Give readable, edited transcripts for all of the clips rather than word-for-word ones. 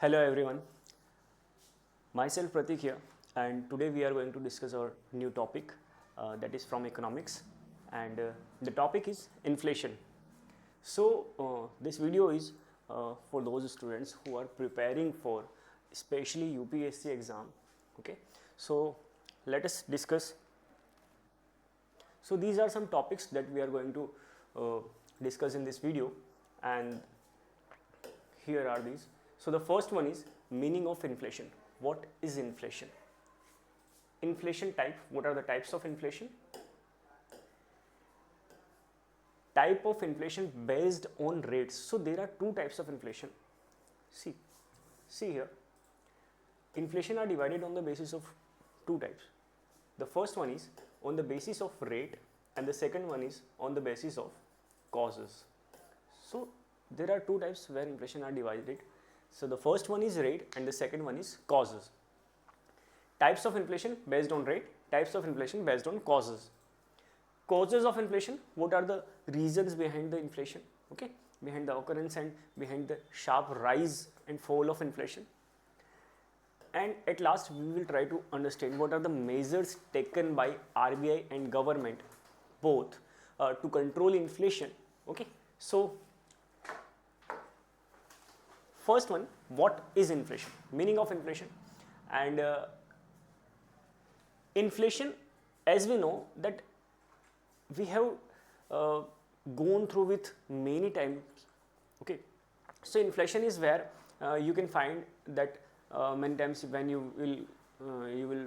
Hello everyone, myself Pratik here, and today we are going to discuss our new topic that is from economics, and the topic is inflation. This video is for those students who are preparing for especially UPSC exam. Okay, so let us discuss. So these are some topics that we are going to discuss in this video, and here are these. So the first one is meaning of inflation. What is inflation? Inflation type. What are the types of inflation? Type of inflation based on rates. So there are two types of inflation. See here. Inflation are divided on the basis of two types. The first one is on the basis of rate, and the second one is on the basis of causes. So there are two types where inflation are divided. So the first one is rate and the second one is causes. Types of inflation based on rate, types of inflation based on causes. Causes of inflation, what are the reasons behind the inflation? Okay, behind the occurrence and behind the sharp rise and fall of inflation. And at last we will try to understand what are the measures taken by RBI and government both to control inflation. Okay, so first one, what is inflation? Meaning of inflation. And inflation, as we know that we have gone through with many times. Okay, so inflation is where you can find that many times when you will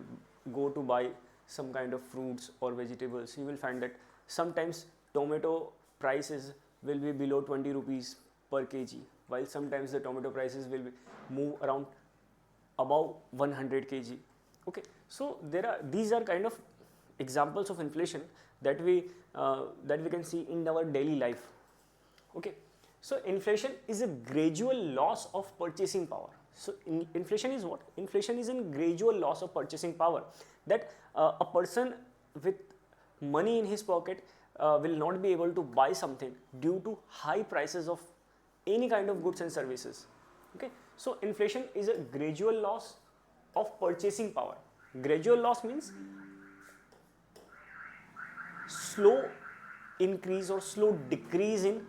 go to buy some kind of fruits or vegetables, you will find that sometimes tomato prices will be below 20 rupees per kg, while sometimes the tomato prices will move around above 100 kg. Okay, so these are kind of examples of inflation that we can see in our daily life. Okay, so inflation is a gradual loss of purchasing power. So inflation is what? Inflation is a gradual loss of purchasing power, that a person with money in his pocket will not be able to buy something due to high prices of any kind of goods and services. Okay, so inflation is a gradual loss of purchasing power. Gradual loss means slow increase or slow decrease in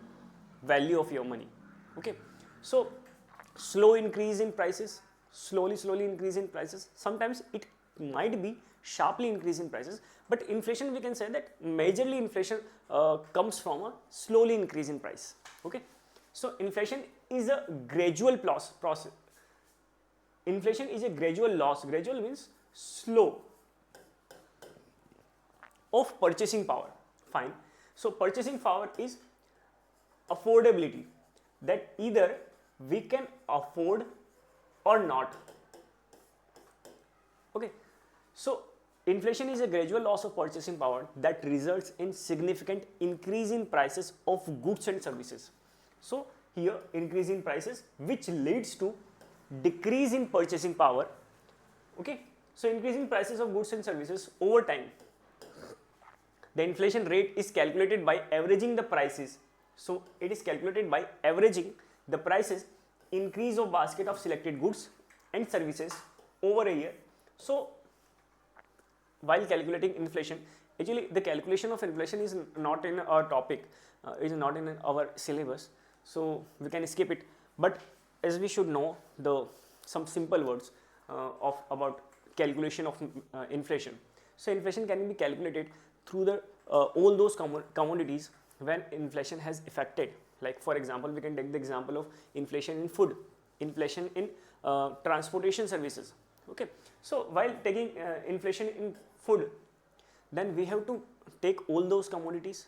value of your money. Okay, so slow increase in prices, slowly increase in prices. Sometimes it might be sharply increase in prices, but inflation, we can say that majorly inflation comes from a slowly increase in price. Okay, so inflation is a gradual process. Inflation is a gradual loss. Gradual means slow of purchasing power. Fine. So purchasing power is affordability, that either we can afford or not. Okay, so inflation is a gradual loss of purchasing power that results in significant increase in prices of goods and services. So here increase in prices which leads to decrease in purchasing power. Okay, so increase in prices of goods and services over time. The inflation rate is calculated by averaging the prices. So it is calculated by averaging the prices increase of basket of selected goods and services over a year. So while calculating inflation, actually the calculation of inflation is not in our topic, is not in our syllabus, so we can skip it. But as we should know some simple words about calculation of inflation. So inflation can be calculated through the all those commodities when inflation has affected. Like for example, we can take the example of inflation in food, inflation in transportation services. Okay, so while taking inflation in food, then we have to take all those commodities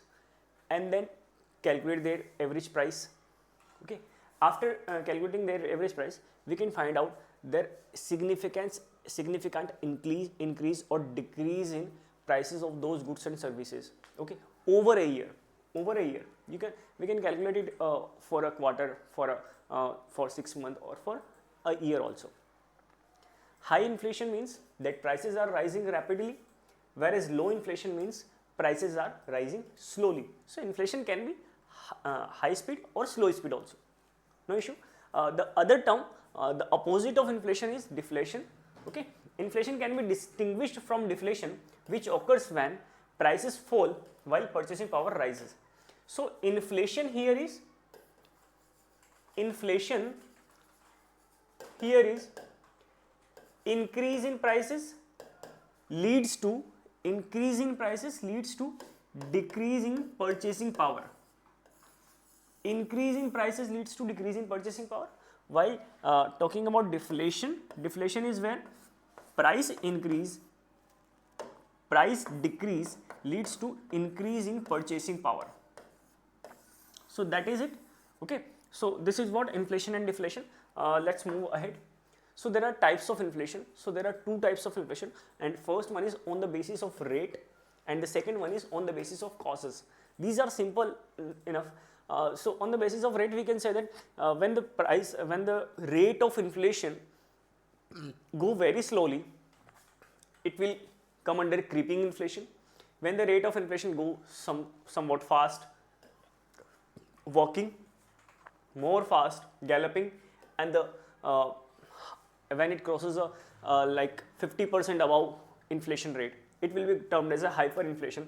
and then calculate their average price. Okay, after calculating their average price, we can find out their significant increase or decrease in prices of those goods and services. Okay, over a year. We can calculate it for a quarter, for 6 months, or for a year also. High inflation means that prices are rising rapidly, whereas low inflation means prices are rising slowly. So inflation can be high speed or slow speed also, no issue. The other term the opposite of inflation is deflation. Okay, inflation can be distinguished from deflation, which occurs when prices fall while purchasing power rises. So inflation here is increase in prices leads to decrease in purchasing power. Increase in prices leads to decrease in purchasing power. While talking about deflation is when price decrease leads to increase in purchasing power. So that is it. Okay, so this is what inflation and deflation. Let's move ahead. So there are types of inflation. So there are two types of inflation, and first one is on the basis of rate, and the second one is on the basis of causes. These are simple enough. So on the basis of rate, we can say that when the rate of inflation go very slowly, it will come under creeping inflation. When the rate of inflation go somewhat fast, walking, more fast, galloping, and the when it crosses a like 50% above inflation rate, it will be termed as a hyperinflation,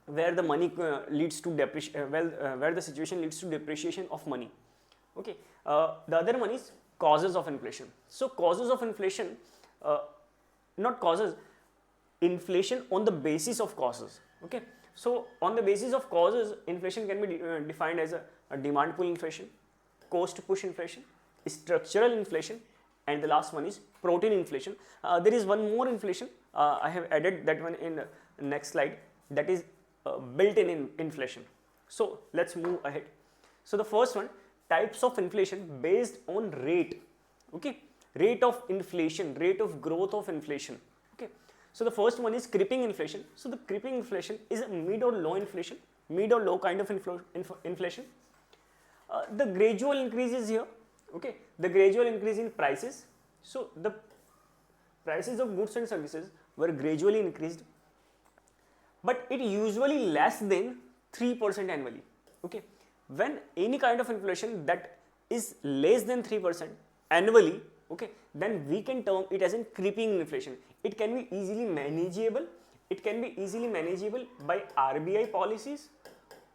where the money leads to depreciation. Where the situation leads to depreciation of money. Okay, the other one is causes of inflation. So causes of inflation, not causes, inflation on the basis of causes. Okay, so on the basis of causes, inflation can be defined as a demand pull inflation, cost push inflation, structural inflation, and the last one is protein inflation. There is one more inflation. I have added that one in next slide. That is built-in inflation. So let's move ahead. So the first one, types of inflation based on rate. Okay, rate of inflation, rate of growth of inflation. Okay, so the first one is creeping inflation. So the creeping inflation is a mid or low inflation, mid or low kind of inflation. The gradual increase is here. Okay, the gradual increase in prices. So the prices of goods and services were gradually increased, but it usually less than 3% annually. Okay, when any kind of inflation that is less than 3% annually, okay, then we can term it as a creeping inflation. It can be easily manageable. It can be easily manageable by RBI policies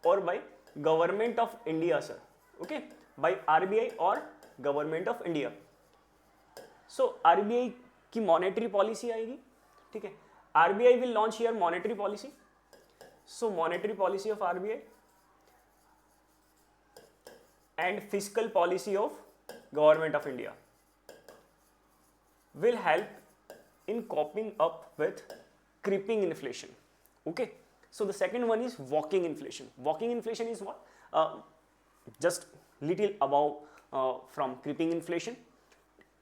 or by Government of India, sir. Okay, by RBI or Government of India. So RBI की monetary policy आएगी, ठीक है. RBI will launch here monetary policy. So monetary policy of RBI and fiscal policy of Government of India will help in coping up with creeping inflation. Okay, so the second one is walking inflation. Walking inflation is what? Just little above from creeping inflation.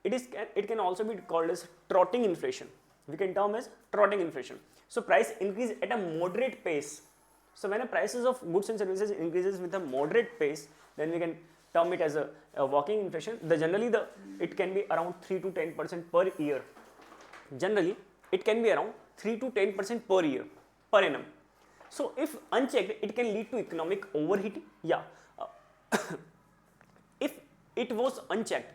It can also be called as trotting inflation. We can term as trotting inflation. So price increase at a moderate pace. So when the prices of goods and services increases with a moderate pace, then we can term it as a walking inflation. It can be around 3 to 10% per year. Generally, it can be around 3 to 10% per year, per annum. So if unchecked, it can lead to economic overheating. Yeah. If it was unchecked,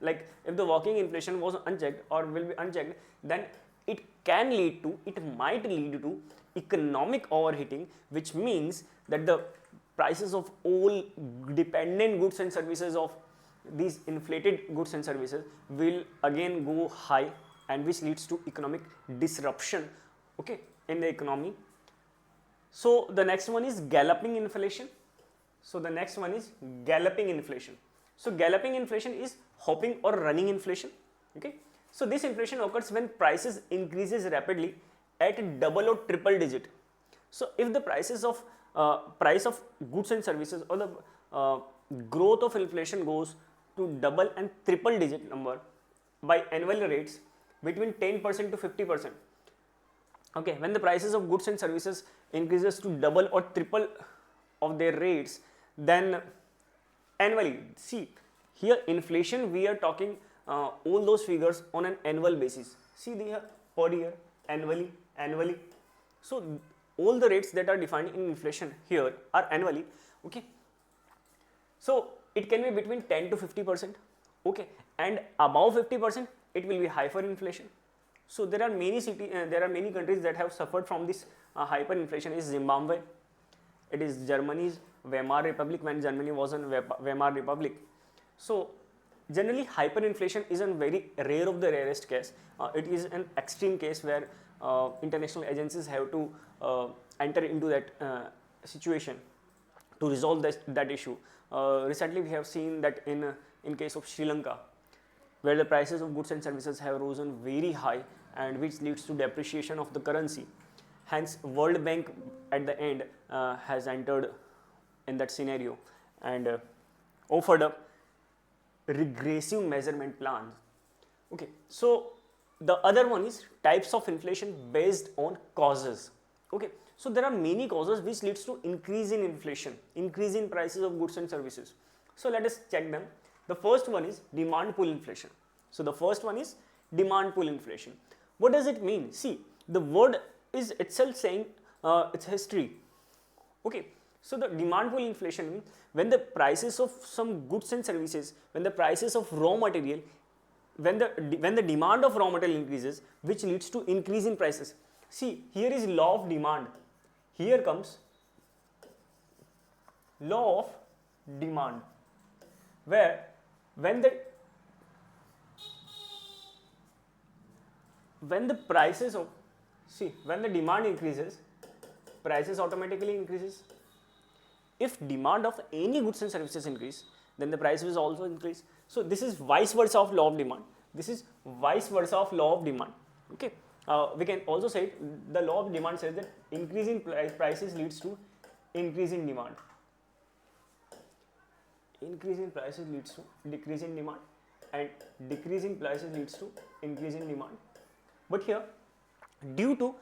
like if the walking inflation was unchecked or will be unchecked, then it might lead to economic overheating, which means that the prices of all dependent goods and services of these inflated goods and services will again go high, and which leads to economic disruption, okay, in the economy. So the next one is galloping inflation. So galloping inflation is hopping or running inflation. Okay, so this inflation occurs when prices increases rapidly at double or triple digit. So if the price of goods and services, or the growth of inflation goes to double and triple digit number by annual rates between 10% to 50%. Okay, when the prices of goods and services increases to double or triple of their rates, then annually, see here inflation, we are talking all those figures on an annual basis. See here, per year, annually. So all the rates that are defined in inflation here are annually. Okay, so it can be between 10 to 50%, okay, and above 50% it will be hyperinflation. So there are many countries that have suffered from this hyperinflation. Is Zimbabwe, it is Germany's Weimar Republic, when Germany was in Weimar Republic. So generally hyperinflation is a very rare of the rarest case. It is an extreme case where international agencies have to enter into that situation to resolve that issue. Recently we have seen that in case of Sri Lanka, where the prices of goods and services have risen very high, and which leads to depreciation of the currency. Hence World Bank at the end has entered in that scenario and offered up regressive measurement plans. Okay, so the other one is types of inflation based on causes. Okay, so there are many causes which leads to increase in inflation, increase in prices of goods and services. So let us check them. The first one is demand pull inflation. So the first one is demand pull inflation. What does it mean? See, the word is itself saying its history. Okay, so the demand pull inflation means when the prices of some goods and services, when the prices of raw material, when the demand of raw material increases, which leads to increase in prices. See, here is law of demand. Here comes law of demand, where when the prices of, see, when the demand increases, prices automatically increases. If demand of any goods and services increase, then the price will also increase. So this is vice versa of law of demand. This is vice versa of law of demand. Okay, we can also say the law of demand says that increase in prices leads to increase in demand. Increase in prices leads to decrease in demand, and decrease in prices leads to increase in demand. But here, due to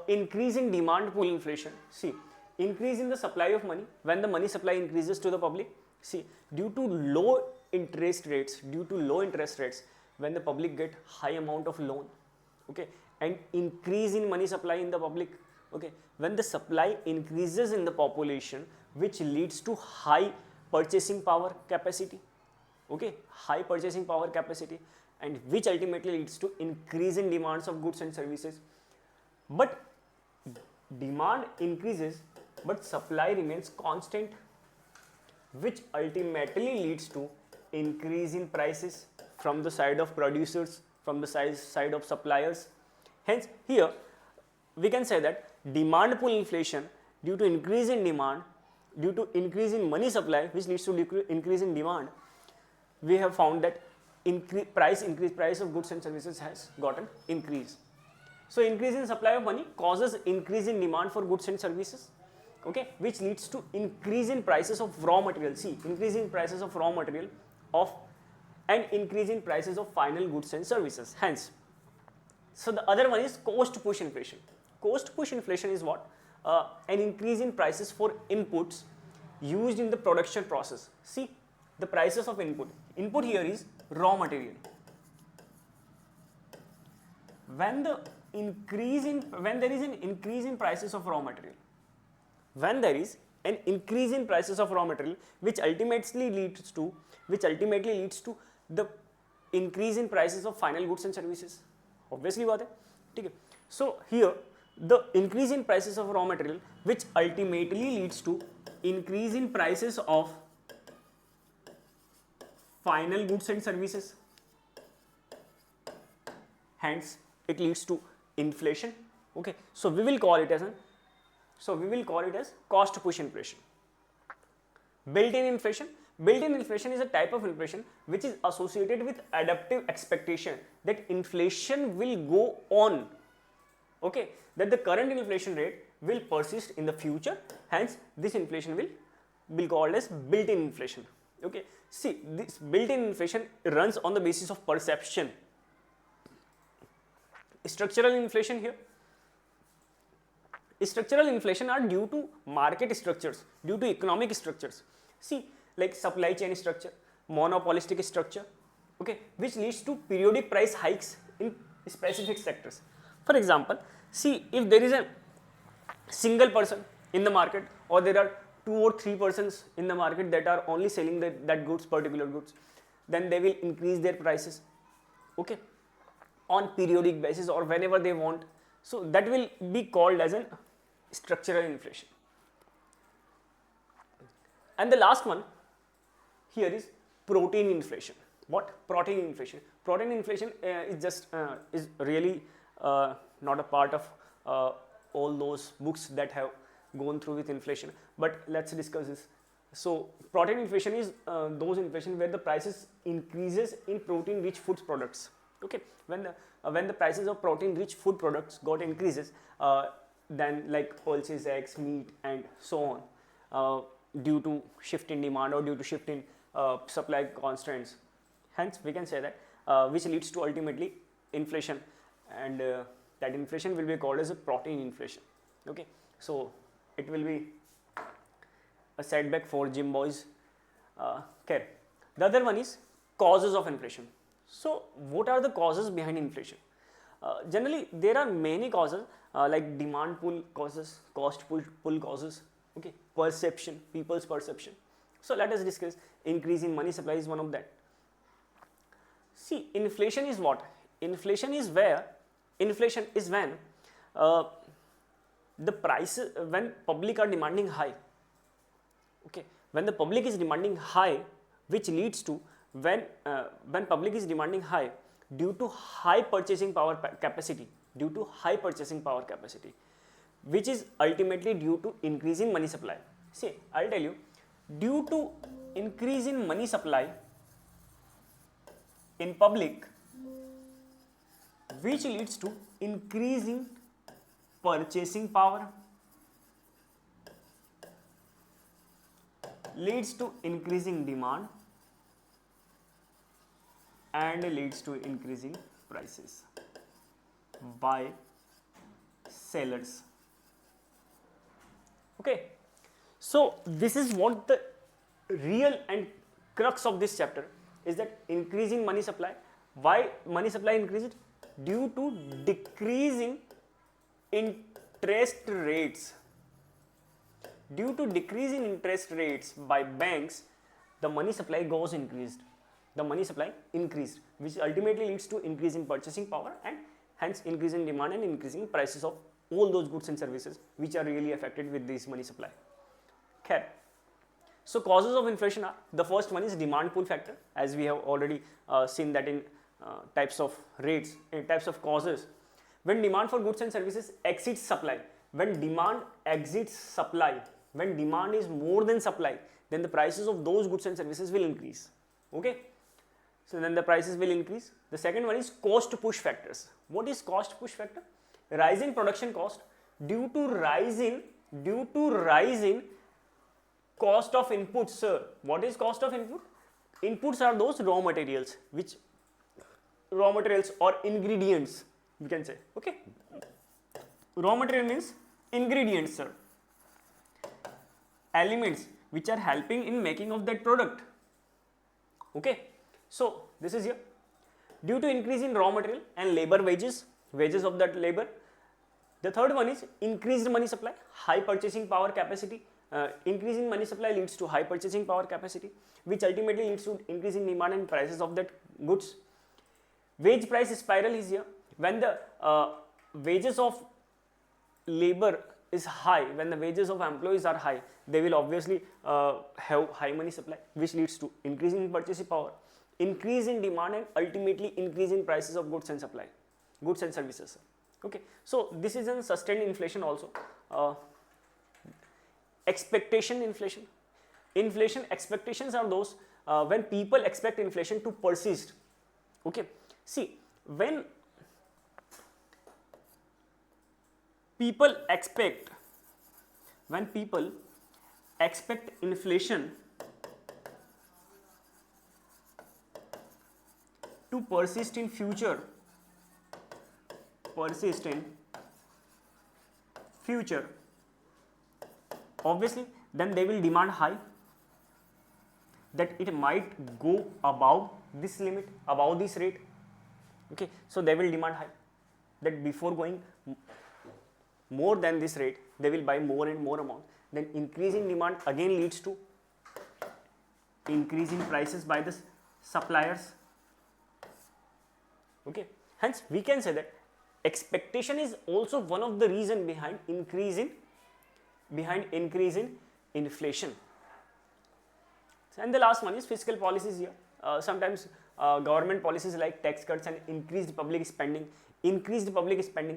increase in demand pull inflation, see, increase in the supply of money, when the money supply increases to the public, see, due to low interest rates, when the public get high amount of loan, okay, and increase in money supply in the public, okay, when the supply increases in the population, which leads to high purchasing power capacity, okay, high purchasing power capacity, and which ultimately leads to increase in demands of goods and services. But demand increases, but supply remains constant, which ultimately leads to increase in prices from the side of producers, from the side of suppliers. Hence, here we can say that demand pull inflation, due to increase in demand, due to increase in money supply, which leads to increase in demand, we have found that price of goods and services has gotten increase. So increase in supply of money causes increase in demand for goods and services, okay, which leads to increase in prices of raw material. See, increase in prices of raw material and increase in prices of final goods and services. Hence, so the other one is cost push inflation. Cost push inflation is what? An increase in prices for inputs used in the production process. See, the prices of input here is raw material. When there is an increase in prices of raw material, which ultimately leads to the increase in prices of final goods and services. Obviously बात है, ठीक है. So here the increase in prices of raw material, which ultimately leads to increase in prices of final goods and services. Hence, it leads to inflation. Okay, so we will call it as cost push inflation. Built-in inflation. Built-in inflation is a type of inflation which is associated with adaptive expectation that inflation will go on. Okay, that the current inflation rate will persist in the future. Hence, this inflation will be called as built-in inflation. Okay, see, this built-in inflation runs on the basis of perception. Structural inflation here. Structural inflation are due to market structures, due to economic structures. See, like supply chain structure, monopolistic structure, okay, which leads to periodic price hikes in specific sectors. For example, see, if there is a single person in the market, or there are 2 or 3 persons in the market that are only selling that goods, particular goods, then they will increase their prices, okay, on periodic basis or whenever they want. So that will be called as an structural inflation. And the last one here is protein inflation. What? Protein inflation. Protein inflation is really not a part of all those books that have gone through with inflation, but let's discuss this. So protein inflation is those inflation where the prices increases in protein rich food products. Okay, when the prices of protein rich food products got increases, then like pulses, eggs, meat and so on, due to shift in demand or due to shift in supply constraints. Hence we can say that which leads to ultimately inflation, and that inflation will be called as a protein inflation. Okay, so it will be a setback for gym boys. Okay, the other one is causes of inflation. So what are the causes behind inflation? Generally there are many causes, like demand pull causes, cost pull causes, okay, perception, people's perception. So let us discuss. Increase in money supply is one of that. See, inflation is what? Inflation is when the prices, when public are demanding high, okay, when the public is demanding high, which leads to when public is demanding high due to high purchasing power capacity, which is ultimately due to increase in money supply. See, I'll tell you, due to increase in money supply in public, which leads to increasing purchasing power, leads to increasing demand and leads to increasing prices by sellers. Okay, so this is what the real and crux of this chapter is, that increasing money supply. Why money supply increased? Due to decreasing interest rates. Due to decrease in interest rates by banks, the money supply goes increased. The money supply increased, which ultimately leads to increase in purchasing power and hence increase in demand and increasing prices of all those goods and services which are really affected with this money supply. Okay. So causes of inflation are, the first one is demand pull factor, as we have already seen that in types of rates, in types of causes. When demand for goods and services exceeds supply, when demand exceeds supply, when demand is more than supply, then the prices of those goods and services will increase. Okay, so then the prices will increase. The second one is cost push factors. What is cost push factor? Rise in production cost due to rise in cost of inputs. Sir, what is cost of input? Inputs are those raw materials, or ingredients, we can say. Okay, raw material means ingredients, sir, elements which are helping in making of that product. Okay, so this is here. Due to increase in raw material and labor wages of that labor. The third one is increased money supply, high purchasing power capacity. Increase in money supply leads to high purchasing power capacity, which ultimately leads to increase in demand and prices of that goods. Wage price spiral is here. When the wages of labor is high, when the wages of employees are high, they will obviously have high money supply, which leads to increase in purchasing power, increase in demand and ultimately increase in prices of goods and services. Okay, so this is a sustained inflation also. Expectation inflation. Inflation expectations are those when people expect inflation to persist. Okay, see, when people expect inflation to persist in future, obviously then they will demand high, that it might go above this limit, above this rate. Okay, so they will demand high, that before going more than this rate they will buy more and more amount. then increase in demand again leads to increase in prices by the suppliers. Okay, hence we can say that expectation is also one of the reason behind increase in inflation. And the last one is fiscal policies here. Sometimes government policies like tax cuts and increased public spending.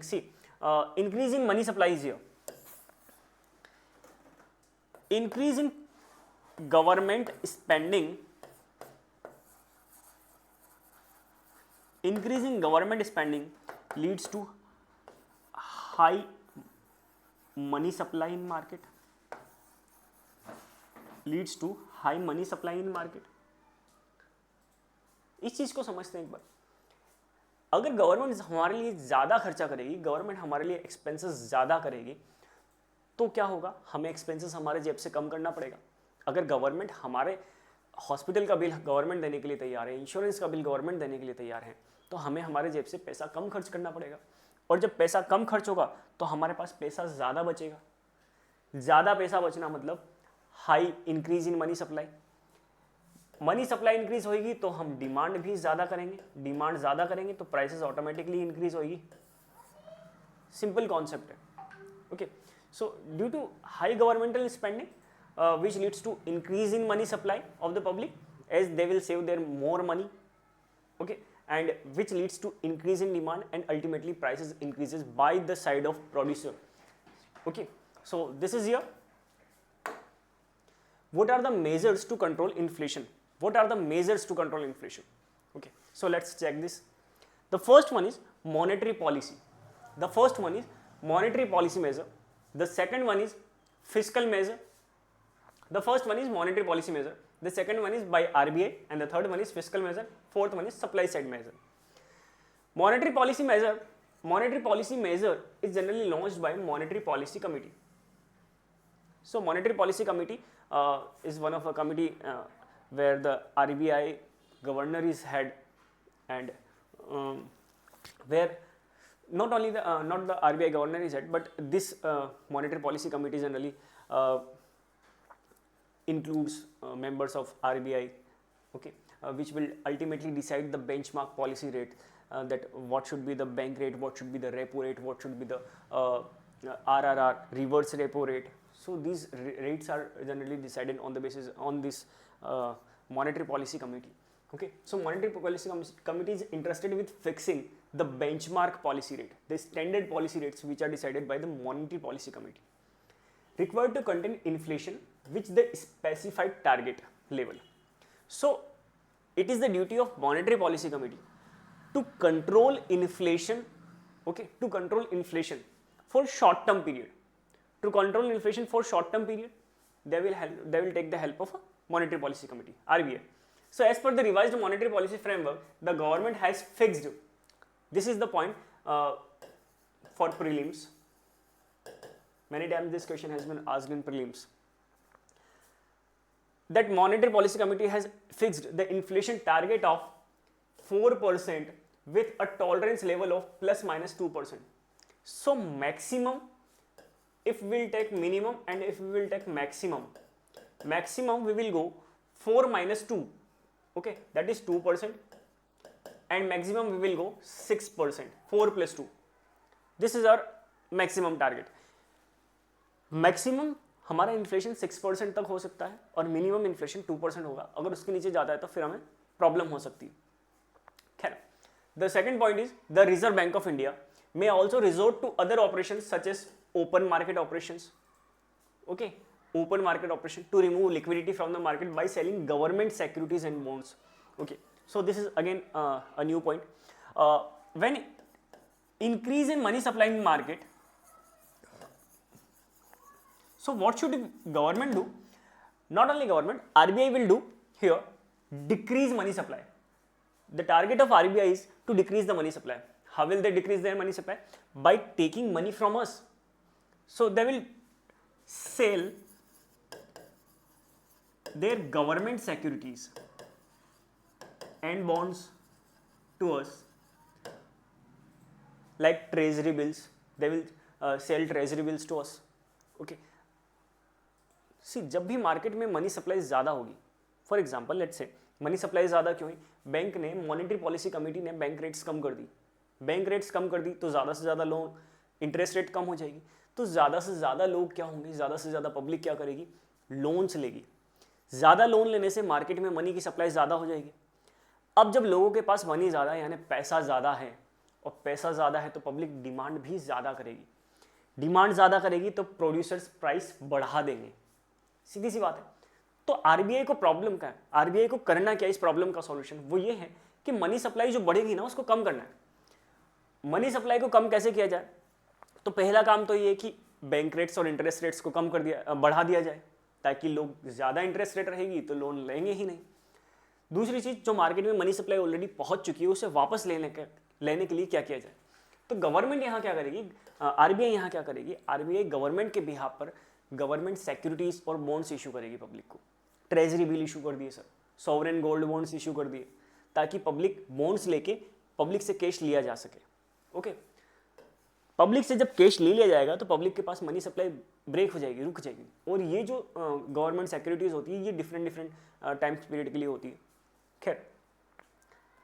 See, increase in money supply is here. Increase in government spending. Increase in government spending leads to high money supply in market. Leads to high money supply in market. इस चीज को समझते हैं एक बार. अगर government हमारे लिए ज्यादा खर्चा करेगी, गवर्नमेंट हमारे लिए एक्सपेंसेस ज्यादा करेगी, तो क्या होगा? हमें एक्सपेंसेस हमारे जेब से कम करना पड़ेगा. अगर गवर्नमेंट हमारे हॉस्पिटल का बिल गवर्नमेंट देने के लिए तैयार है, इंश्योरेंस का बिल गवर्नमेंट देने के लिए तैयार है, तो हमें हमारे जेब से पैसा कम खर्च करना पड़ेगा. और जब पैसा कम खर्च होगा तो हमारे पास पैसा ज़्यादा बचेगा. ज़्यादा पैसा बचना मतलब high increase in money supply. Money supply increase होगी तो हम डिमांड भी ज़्यादा करेंगे. डिमांड ज़्यादा करेंगे तो प्राइसेस ऑटोमेटिकली इंक्रीज होगी. सिंपल कॉन्सेप्ट है. Okay, so due to high governmental spending which leads to increase in money supply of the public as they will save their more money. Okay, and which leads to increase in demand and ultimately prices increases by the side of producer. Okay, so this is here. What are the measures to control inflation? What are the measures to control inflation? Okay, so let's check this. The first one is monetary policy. The first one is monetary policy measure. The second one is fiscal measure. The first one is monetary policy measure, the second one is by RBI, and the third one is fiscal measure, fourth one is supply side measure. Monetary policy measure is generally launched by Monetary Policy Committee. So Monetary Policy Committee is one of a committee where the RBI governor is head, and where not only not the RBI governor is head, but this Monetary Policy Committee generally includes members of RBI, okay, which will ultimately decide the benchmark policy rate, that what should be the bank rate, what should be the repo rate, what should be the RRR, reverse repo rate. So these rates are generally decided on the basis on this Monetary Policy Committee. Okay, so Monetary Policy Committee is interested with fixing the benchmark policy rate, the standard policy rates which are decided by the Monetary Policy Committee, required to contain inflation which the specified target level. So it is the duty of Monetary Policy Committee to control inflation, okay, to control inflation for short term period. To control inflation for short term period, they will take the help of a Monetary Policy Committee, RBI. So as per the revised monetary policy framework, the government has fixed, this is the point for prelims. Many times this question has been asked in prelims. That Monetary Policy Committee has fixed the inflation target of 4% with a tolerance level of plus minus 2%. So maximum, if we will take minimum and if we will take maximum we will go 4 minus 2, okay, that is 2%, and maximum we will go 6%, 4 plus 2. This is our maximum target. Maximum हमारा inflation 6% तक हो सकता है और minimum inflation 2% होगा. अगर उसके नीचे जाता है तो फिर हमें प्रॉब्लम हो सकती है. खैर, the second point is the reserve bank of India may also resort to other operations such as open market operations, okay, open market operation to remove liquidity from the market by selling government securities and bonds. Okay, so this is again a new point. When increase in money supply in market, so what should government do? Not only government, RBI will do here, decrease money supply. The target of RBI is to decrease the money supply. How will they decrease their money supply? By taking money from us. So they will sell their government securities and bonds to us, like treasury bills. They will sell treasury bills to us. Okay. सी जब भी market में money supply ज़्यादा होगी, for example let's say money supply ज़्यादा क्यों हुई, bank ने monetary policy committee ने बैंक रेट्स कम कर दी, बैंक रेट्स कम कर दी तो ज़्यादा से ज़्यादा लोन, इंटरेस्ट रेट कम हो जाएगी, तो ज़्यादा से ज़्यादा लोग क्या होंगे, ज़्यादा से ज़्यादा पब्लिक क्या करेगी, लोन्स लेगी। ज़्यादा लोन लेने से मार्केट में मनी की सप्लाई ज़्यादा हो जाएगी। अब जब लोगों के पास मनी ज़्यादा है यानी पैसा ज़्यादा है, और पैसा ज़्यादा है तो पब्लिक डिमांड भी ज़्यादा करेगी, डिमांड ज़्यादा करेगी तो प्रोड्यूसर्स प्राइस बढ़ा देंगे, सीधी सी बात है। तो आरबीआई को प्रॉब्लम क्या है, आरबीआई को करना क्या, इस प्रॉब्लम का सॉल्यूशन वो ये है कि मनी सप्लाई जो बढ़ेगी ना उसको कम करना है। मनी सप्लाई को कम कैसे किया जाए, तो पहला काम तो ये है कि बैंक रेट्स और इंटरेस्ट रेट्स को कम कर दिया, बढ़ा दिया जाए, ताकि लोग ज़्यादा इंटरेस्ट रेट रहेगी तो लोन लेंगे ही नहीं। दूसरी चीज़, जो मार्केट में मनी सप्लाई ऑलरेडी पहुंच चुकी है उसे वापस लेने के लिए क्या किया जाए, तो गवर्नमेंट यहाँ क्या करेगी, आरबीआई यहाँ क्या करेगी, आरबीआई गवर्नमेंट के बिहाफ पर गवर्नमेंट सिक्योरिटीज और बॉन्ड्स इशू करेगी पब्लिक को। ट्रेजरी बिल इशू कर दिए sir, sovereign gold bonds issue कर दिए, ताकि पब्लिक बॉन्ड्स लेके पब्लिक से कैश लिया जा सके। ओके, पब्लिक से जब कैश ले लिया जाएगा तो पब्लिक के पास मनी सप्लाई ब्रेक हो जाएगी, रुक जाएगी। और ये जो गवर्नमेंट सिक्योरिटीज होती है ये डिफरेंट टाइम पीरियड के लिए होती है। खैर,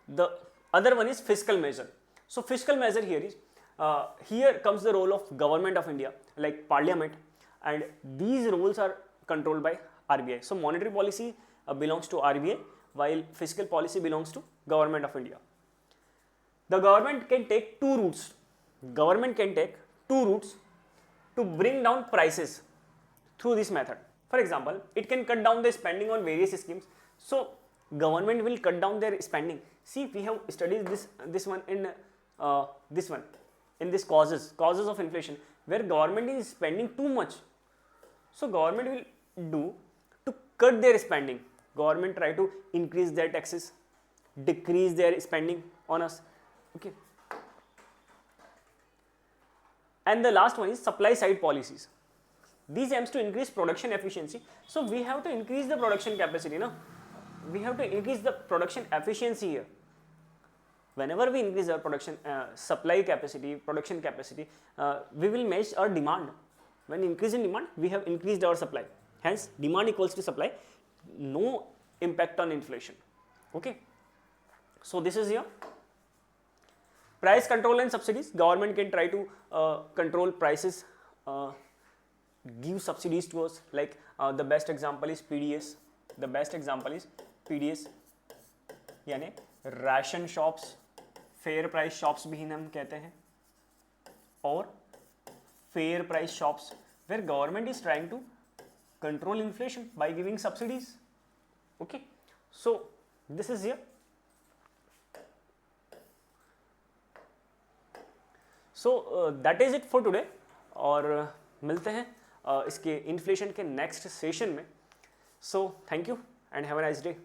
the other one is fiscal measure. So fiscal measure here is here comes the role of government of India like parliament, and these roles are controlled by RBI. So monetary policy belongs to RBI while fiscal policy belongs to government of India. The government can take two routes. Government can take two routes to bring down prices through this method. For example, it can cut down the spending on various schemes. So government will cut down their spending. See, we have studied this one in this one. In this causes of inflation, where government is spending too much, so government will do to cut their spending. Government try to increase their taxes, decrease their spending on us. Okay, and the last one is supply side policies. These aims to increase production efficiency. So we have to increase the production capacity, no? We have to increase the production efficiency here. Whenever we increase our production supply capacity, production capacity, we will match our demand. When increase in demand, we have increased our supply. Hence, demand equals to supply. No impact on inflation. Okay. So this is here. Price control and subsidies. Government can try to control prices, give subsidies to us. Like the best example is PDS. The best example is PDS. यानी ration shops, fair price shops भी हम कहते हैं, और fair price shops where government is trying to control inflation by giving subsidies. Okay, so this is here. So that is it for today, और मिलते हैं इसके इन्फ्लेशन के नेक्स्ट सेशन में. So thank you and have a nice day.